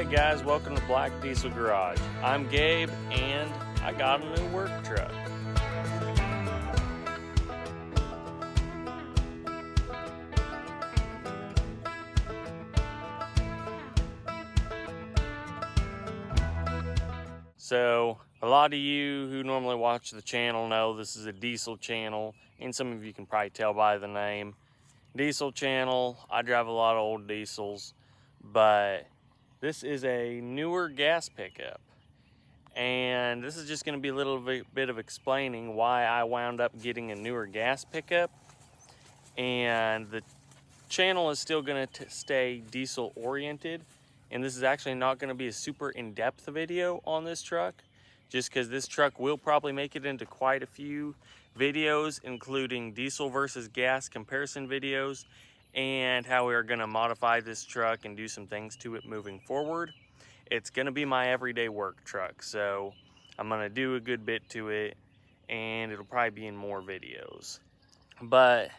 Alright guys, welcome to Black Diesel Garage. I'm Gabe and I got a new work truck. So a lot of you who normally watch the channel know this is a diesel channel, and some of you can probably tell by the name. Diesel channel, I drive a lot of old diesels, but this is a newer gas pickup. And this is just going to be a little bit of explaining why I wound up getting a newer gas pickup. And the channel is still going to stay diesel oriented. And this is actually not going to be a super in-depth video on this truck, just because this truck will probably make it into quite a few videos, including diesel versus gas comparison videos, and how we are going to modify this truck and do some things to it moving forward. It's going to be my everyday work truck, so I'm going to do a good bit to it, and it'll probably be in more videos. But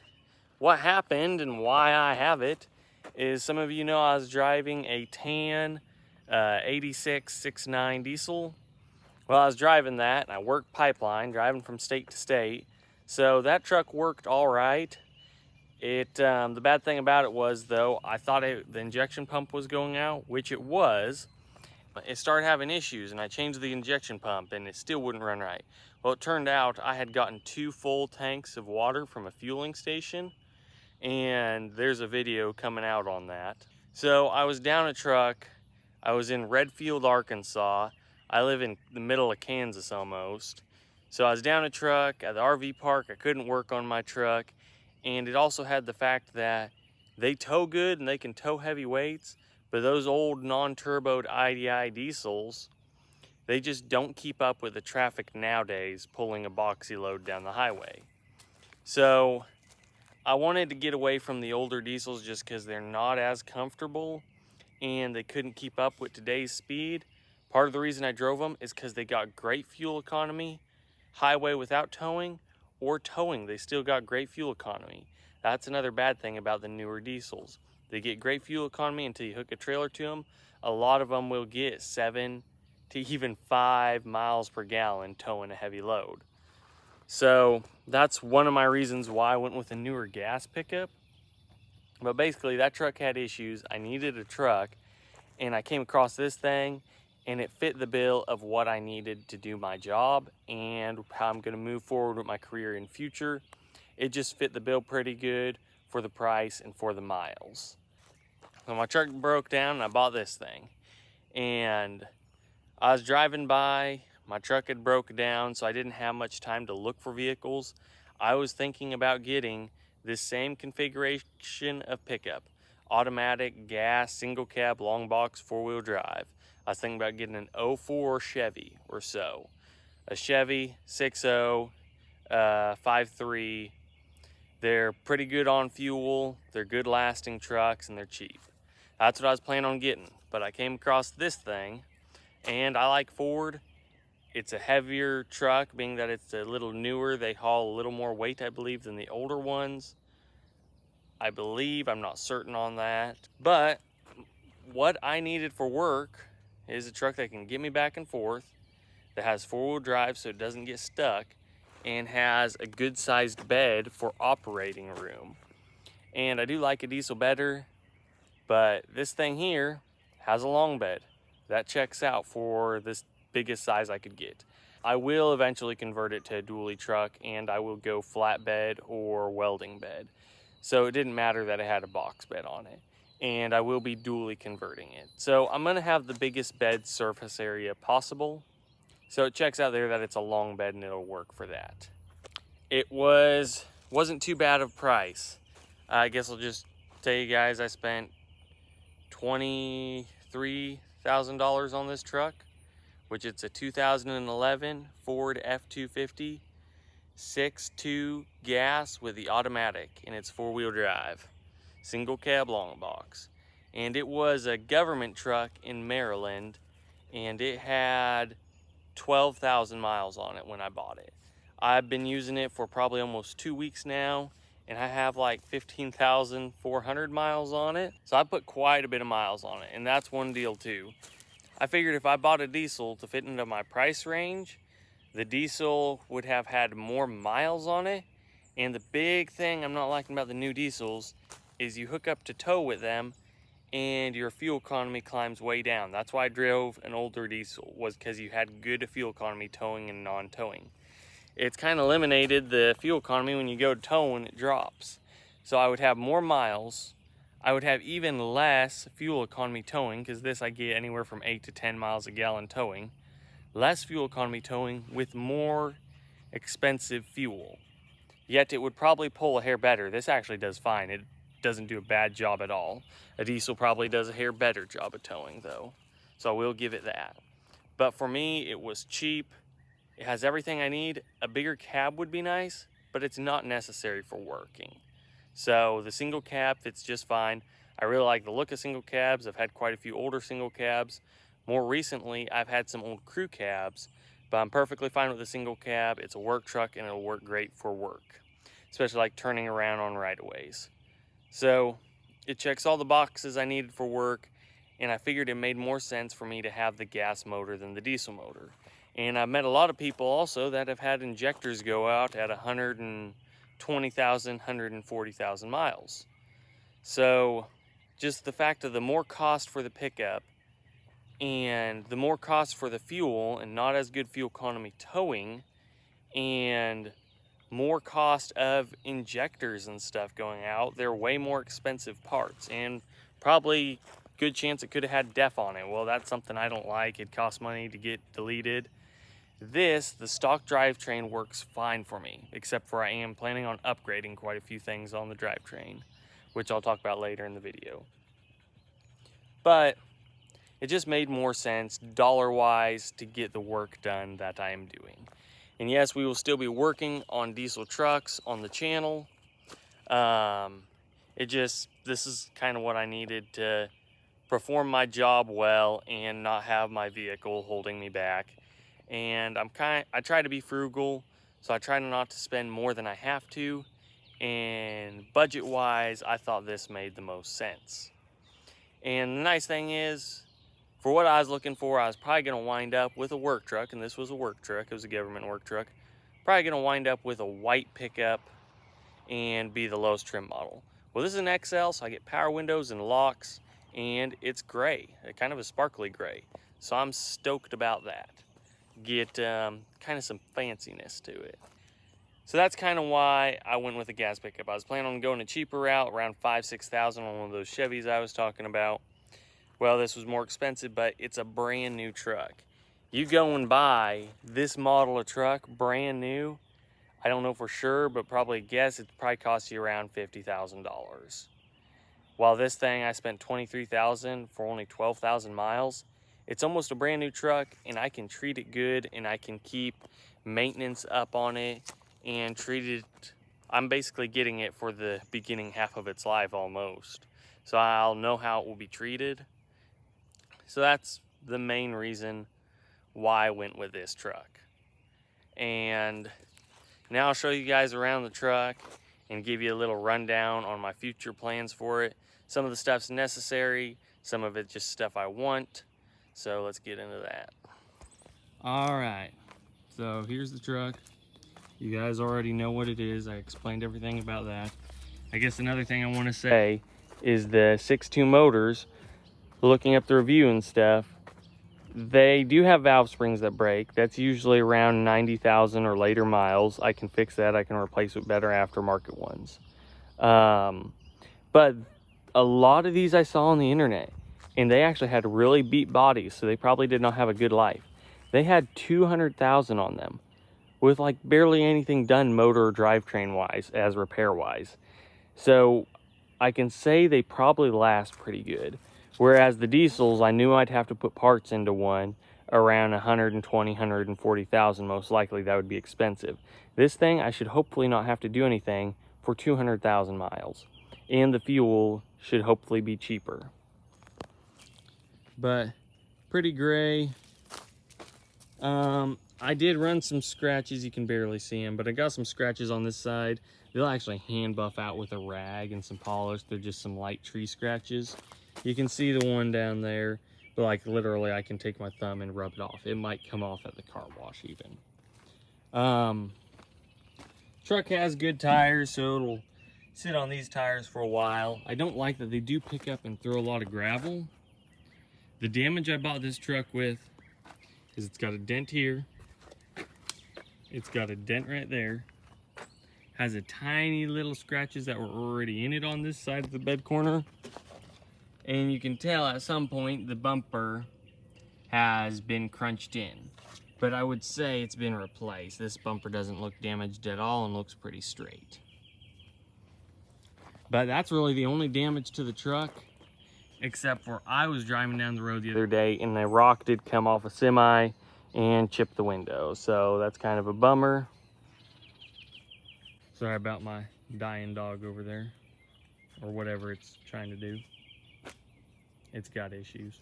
what happened and why I have it is, some of you know I was driving a tan 86 6.9 diesel. Well, I was driving that, and I worked pipeline, driving from state to state. So that truck worked all right. The bad thing about it was, though, I thought the injection pump was going out, which it was. It started having issues, and I changed the injection pump, and it still wouldn't run right. Well, it turned out I had gotten 2 full tanks of water from a fueling station, and there's a video coming out on that. So I was down a truck. I was in Redfield, Arkansas. I live in the middle of Kansas almost. So I was down a truck at the RV park. I couldn't work on my truck. And it also had the fact that they tow good and they can tow heavy weights, but those old non-turboed IDI diesels, they just don't keep up with the traffic nowadays pulling a boxy load down the highway. So I wanted to get away from the older diesels just because they're not as comfortable and they couldn't keep up with today's speed. Part of the reason I drove them is because they got great fuel economy, highway without towing, or towing, they still got great fuel economy. That's another bad thing about the newer diesels. They get great fuel economy until you hook a trailer to them. A lot of them will get 7 to even 5 miles per gallon towing a heavy load. So that's one of my reasons why I went with a newer gas pickup. But basically that truck had issues. I needed a truck, and I came across this thing, and it fit the bill of what I needed to do my job and how I'm gonna move forward with my career in future. It just fit the bill pretty good for the price and for the miles. So my truck broke down and I bought this thing. And I was driving by, my truck had broke down, so I didn't have much time to look for vehicles. I was thinking about getting this same configuration of pickup, automatic, gas, single cab, long box, 4-wheel drive. I was thinking about getting an 04 Chevy or so. A Chevy 6.0, 5.3. They're pretty good on fuel, they're good lasting trucks, and they're cheap. That's what I was planning on getting. But I came across this thing, and I like Ford. It's a heavier truck, being that it's a little newer. They haul a little more weight, I believe, than the older ones. I believe, I'm not certain on that. But what I needed for work is a truck that can get me back and forth, that has 4-wheel drive so it doesn't get stuck, and has a good sized bed for operating room. And I do like a diesel better, but this thing here has a long bed. That checks out for this biggest size I could get. I will eventually convert it to a dually truck, and I will go flatbed or welding bed. So it didn't matter that it had a box bed on it. And I will be dually converting it. So I'm gonna have the biggest bed surface area possible. So it checks out there that it's a long bed and it'll work for that. It wasn't too bad of price. I guess I'll just tell you guys I spent $23,000 on this truck, which it's a 2011 Ford F-250 6.2 gas with the automatic, and it's 4-wheel drive. Single cab long box. And it was a government truck in Maryland, and it had 12,000 miles on it when I bought it. I've been using it for probably almost 2 weeks now, and I have like 15,400 miles on it. So I put quite a bit of miles on it, and that's one deal too. I figured if I bought a diesel to fit into my price range, the diesel would have had more miles on it. And the big thing I'm not liking about the new diesels is you hook up to tow with them and your fuel economy climbs way down. That's why I drove an older diesel, was because you had good fuel economy towing and non-towing. It's kind of eliminated the fuel economy when you go towing, it drops. So I would have more miles. I would have even less fuel economy towing, because this I get anywhere from 8 to 10 miles a gallon towing. Less fuel economy towing with more expensive fuel. Yet it would probably pull a hair better. This actually does fine. It doesn't do a bad job at all. A diesel probably does a hair better job of towing though. So I will give it that. But for me, it was cheap. It has everything I need. A bigger cab would be nice, but it's not necessary for working. So the single cab fits just fine. I really like the look of single cabs. I've had quite a few older single cabs. More recently, I've had some old crew cabs, but I'm perfectly fine with a single cab. It's a work truck and it'll work great for work, especially like turning around on right-of-ways. So it checks all the boxes I needed for work, and I figured it made more sense for me to have the gas motor than the diesel motor. And I've met a lot of people also that have had injectors go out at 120,000, 140,000 miles. So just the fact of the more cost for the pickup and the more cost for the fuel and not as good fuel economy towing and more cost of injectors and stuff going out, they're way more expensive parts, and probably good chance it could have had DEF on it. Well, that's something I don't like. It costs money to get deleted. This, the stock drivetrain, works fine for me, except for I am planning on upgrading quite a few things on the drivetrain, which I'll talk about later in the video. But it just made more sense dollar-wise to get the work done that I am doing. And yes, we will still be working on diesel trucks on the channel. This is kind of what I needed to perform my job well and not have my vehicle holding me back. And I try to be frugal, so I try not to spend more than I have to. And budget-wise, I thought this made the most sense. And the nice thing is, for what I was looking for, I was probably going to wind up with a work truck, and this was a work truck. It was a government work truck. Probably going to wind up with a white pickup and be the lowest trim model. Well, this is an XL, so I get power windows and locks, and it's gray, kind of a sparkly gray. So I'm stoked about that. Get kind of some fanciness to it. So that's kind of why I went with a gas pickup. I was planning on going a cheaper route, around 5,000–6,000 on one of those Chevys I was talking about. Well, this was more expensive, but it's a brand new truck. You go and buy this model of truck, brand new, I don't know for sure, but probably guess it probably costs you around $50,000. While this thing, I spent $23,000 for only 12,000 miles. It's almost a brand new truck, and I can treat it good, and I can keep maintenance up on it and treat it. I'm basically getting it for the beginning half of its life almost. So I'll know how it will be treated. So that's the main reason why I went with this truck. And now I'll show you guys around the truck and give you a little rundown on my future plans for it. Some of the stuff's necessary, some of it's just stuff I want. So let's get into that. All right, so here's the truck. You guys already know what it is. I explained everything about that. I guess another thing I want to say is the 6.2 motors, looking up the review and stuff, they do have valve springs that break. That's usually around 90,000 or later miles. I can fix that. I can replace with better aftermarket ones. But a lot of these I saw on the internet, and they actually had really beat bodies, so they probably did not have a good life. They had 200,000 on them with like barely anything done motor or drivetrain wise as repair wise. So I can say they probably last pretty good. Whereas the diesels, I knew I'd have to put parts into one around 120, 140,000. Most likely that would be expensive. This thing, I should hopefully not have to do anything for 200,000 miles. And the fuel should hopefully be cheaper. But pretty gray. I did run some scratches. You can barely see them, but I got some scratches on this side. They'll actually hand buff out with a rag and some polish. They're just some light tree scratches. You can see the one down there, but like literally I can take my thumb and rub it off. It might come off at the car wash even. Truck has good tires, so it'll sit on these tires for a while. I don't like that they do pick up and throw a lot of gravel. The damage I bought this truck with is it's got a dent here. It's got a dent right there. Has a tiny little scratches that were already in it on this side of the bed corner. And you can tell at some point the bumper has been crunched in. But I would say it's been replaced. This bumper doesn't look damaged at all and looks pretty straight. But that's really the only damage to the truck, except for I was driving down the road the other day and a rock did come off a semi and chip the window. So that's kind of a bummer. Sorry about my dying dog over there, or whatever it's trying to do. It's got issues.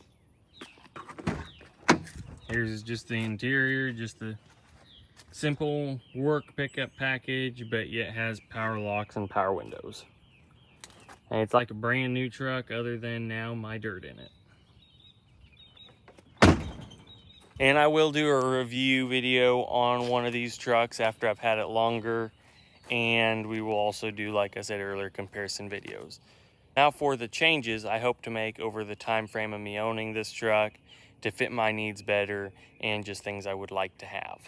Here's just the interior, just the simple work pickup package, but yet has power locks and power windows. And it's like a brand new truck other than now my dirt in it. And I will do a review video on one of these trucks after I've had it longer. And we will also do, like I said earlier, comparison videos. Now for the changes I hope to make over the time frame of me owning this truck to fit my needs better and just things I would like to have.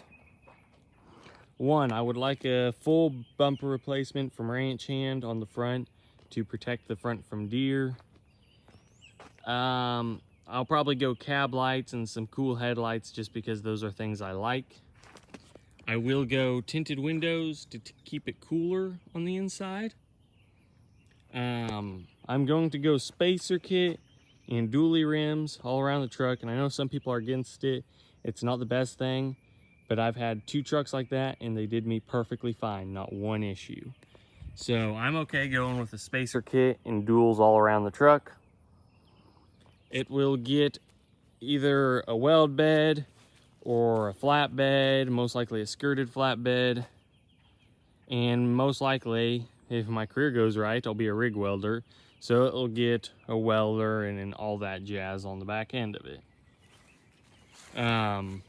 One, I would like a full bumper replacement from Ranch Hand on the front to protect the front from deer. I'll probably go cab lights and some cool headlights just because those are things I like. I will go tinted windows to keep it cooler on the inside. I'm going to go spacer kit and dually rims all around the truck, and I know some people are against it. It's not the best thing, but I've had 2 trucks like that and they did me perfectly fine, not one issue. So I'm okay going with a spacer kit and duals all around the truck. It will get either a weld bed or a flatbed, most likely a skirted flatbed, and most likely, if my career goes right, I'll be a rig welder, so it'll get a welder and all that jazz on the back end of it. I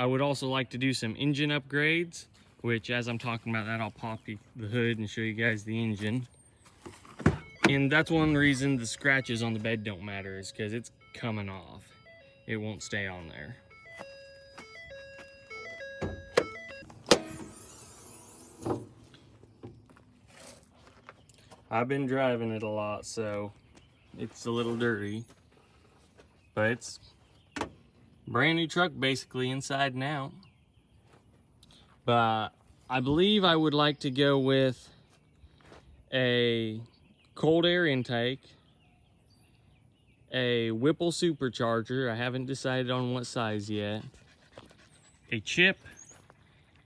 would also like to do some engine upgrades, which as I'm talking about that, I'll pop the hood and show you guys the engine. And that's one reason the scratches on the bed don't matter, is because it's coming off. It won't stay on there. I've been driving it a lot, so it's a little dirty, but it's a brand new truck basically inside and out. But I believe I would like to go with a cold air intake, a Whipple supercharger, I haven't decided on what size yet, a chip,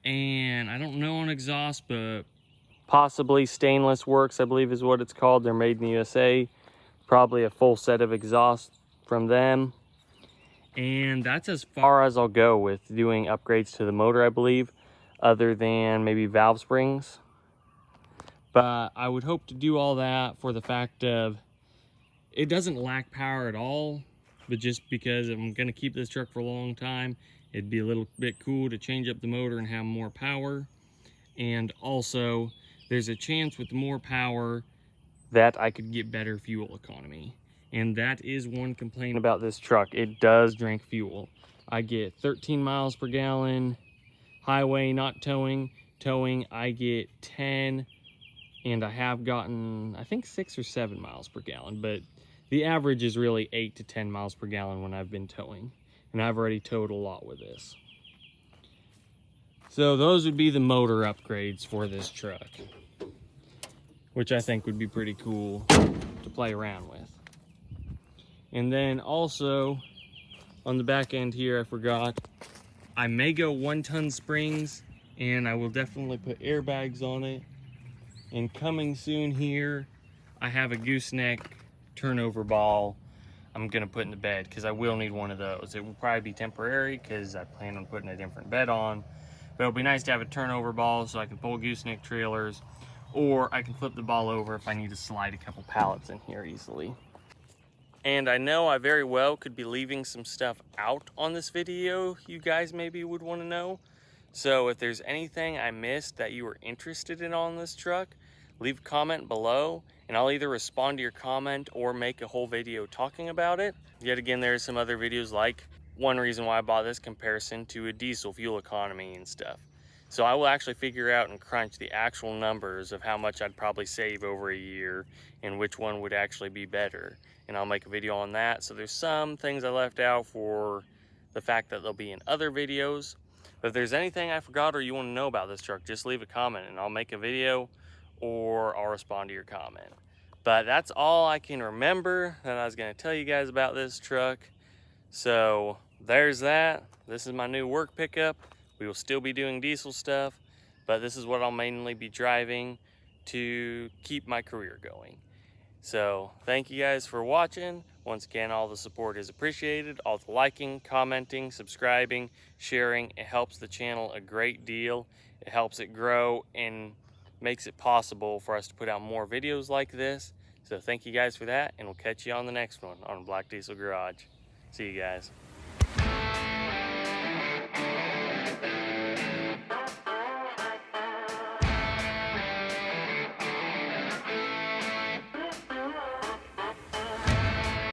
and I don't know on exhaust, but possibly Stainless Works, I believe is what it's called. They're made in the USA. Probably a full set of exhaust from them. And that's as far as I'll go with doing upgrades to the motor, I believe, other than maybe valve springs. But I would hope to do all that for the fact of it doesn't lack power at all, but just because I'm going to keep this truck for a long time, it'd be a little bit cool to change up the motor and have more power. And also, there's a chance with more power that I could get better fuel economy. And that is one complaint about this truck. It does drink fuel. I get 13 miles per gallon. Highway, not towing. Towing, I get 10. And I have gotten, I think 6 or 7 miles per gallon. But the average is really 8 to 10 miles per gallon when I've been towing. And I've already towed a lot with this. So those would be the motor upgrades for this truck, which I think would be pretty cool to play around with. And then also on the back end here, I forgot, I may go 1-ton springs, and I will definitely put airbags on it. And coming soon here, I have a gooseneck turnover ball I'm gonna put in the bed, because I will need one of those. It will probably be temporary because I plan on putting a different bed on. But it'll be nice to have a turnover ball so I can pull gooseneck trailers, or I can flip the ball over if I need to slide a couple pallets in here easily. And I know I very well could be leaving some stuff out on this video you guys maybe would want to know. So if there's anything I missed that you were interested in on this truck, leave a comment below and I'll either respond to your comment or make a whole video talking about it. Yet again, there's some other videos like one reason why I bought this comparison to a diesel fuel economy and stuff. So I will actually figure out and crunch the actual numbers of how much I'd probably save over a year and which one would actually be better. And I'll make a video on that. So there's some things I left out for the fact that they'll be in other videos. But if there's anything I forgot or you want to know about this truck, just leave a comment and I'll make a video or I'll respond to your comment. But that's all I can remember that I was going to tell you guys about this truck. So there's that. This is my new work pickup. We will still be doing diesel stuff, but this is what I'll mainly be driving to keep my career going. So thank you guys for watching. Once again, all the support is appreciated. All the liking, commenting, subscribing, sharing. It helps the channel a great deal. It helps it grow and makes it possible for us to put out more videos like this. So thank you guys for that, and we'll catch you on the next one on Black Diesel Garage. See you guys.